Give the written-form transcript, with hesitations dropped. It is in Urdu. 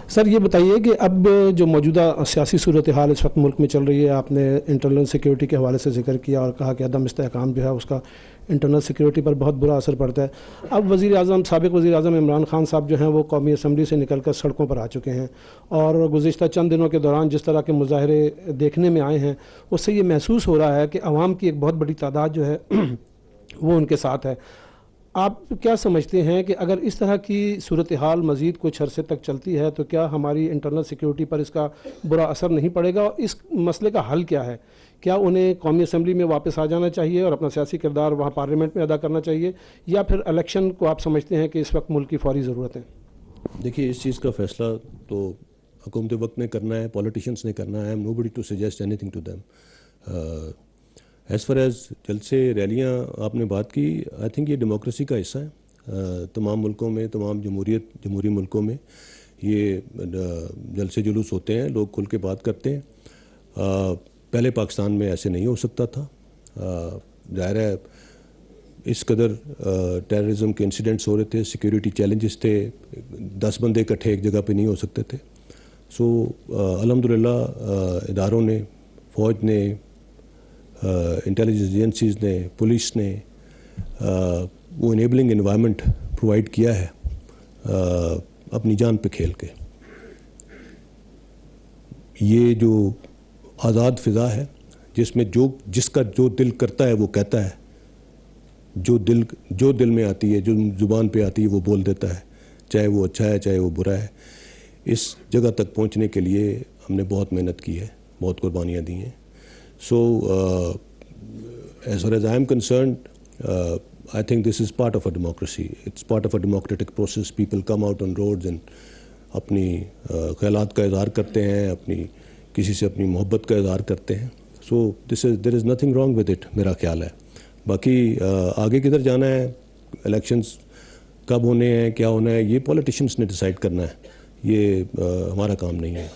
سر یہ بتائیے کہ اب جو موجودہ سیاسی صورتحال اس وقت ملک میں چل رہی ہے، آپ نے انٹرنل سیکیورٹی کے حوالے سے ذکر کیا اور کہا کہ عدم استحکام جو ہے اس کا انٹرنل سیکیورٹی پر بہت برا اثر پڑتا ہے. اب سابق وزیر اعظم عمران خان صاحب جو ہیں وہ قومی اسمبلی سے نکل کر سڑکوں پر آ چکے ہیں، اور گزشتہ چند دنوں کے دوران جس طرح کے مظاہرے دیکھنے میں آئے ہیں اس سے یہ محسوس ہو رہا ہے کہ عوام کی ایک بہت بڑی تعداد جو ہے وہ ان کے ساتھ ہے. آپ کیا سمجھتے ہیں کہ اگر اس طرح کی صورتحال مزید کچھ عرصے تک چلتی ہے تو کیا ہماری انٹرنل سیکیورٹی پر اس کا برا اثر نہیں پڑے گا، اور اس مسئلے کا حل کیا ہے؟ کیا انہیں قومی اسمبلی میں واپس آ جانا چاہیے اور اپنا سیاسی کردار وہاں پارلیمنٹ میں ادا کرنا چاہیے، یا پھر الیکشن کو آپ سمجھتے ہیں کہ اس وقت ملک کی فوری ضرورت ہے؟ دیکھیے، اس چیز کا فیصلہ تو حکومت وقت نے کرنا ہے، پولیٹیشینس نے کرنا ہے. I am nobody to suggest anything to them. As far as جلسے ریلیاں آپ نے بات کی، آئی تھنک یہ ڈیموکریسی کا حصہ ہے. تمام ملکوں میں، تمام جمہوری ملکوں میں یہ جلسے جلوس ہوتے ہیں، لوگ کھل کے بات کرتے ہیں. پہلے پاکستان میں ایسے نہیں ہو سکتا تھا. ظاہر ہے اس قدر ٹیررزم کے انسیڈنٹس ہو رہے تھے، سیکیورٹی چیلنجز تھے، 10 بندے اکٹھے ایک جگہ پہ نہیں ہو سکتے تھے. سو الحمدللہ اداروں نے، فوج نے، انٹیلیجنس ایجنسیز نے، پولیس نے وہ انیبلنگ انوائرمنٹ پرووائڈ کیا ہے اپنی جان پہ کھیل کے. یہ جو آزاد فضا ہے جس میں جس کا جو دل کرتا ہے وہ کہتا ہے، جو دل میں آتی ہے، جو زبان پہ آتی ہے وہ بول دیتا ہے، چاہے وہ اچھا ہے چاہے وہ برا ہے. اس جگہ تک پہنچنے کے لیے ہم نے بہت محنت کی ہے، بہت قربانیاں دی ہیں. So as far as I am concerned, I think this is part of a democracy. It's part of a democratic process. People come out on roads and اپنی خیالات کا اظہار کرتے ہیں، اپنی کسی سے اپنی محبت کا اظہار کرتے ہیں. So there is nothing wrong with it، میرا خیال ہے. باقی آگے کدھر جانا ہے، الیکشنز کب ہونے ہیں، کیا ہونا ہے، یہ پولیٹیشینس نے ڈیسائیڈ کرنا ہے، یہ ہمارا کام نہیں ہے.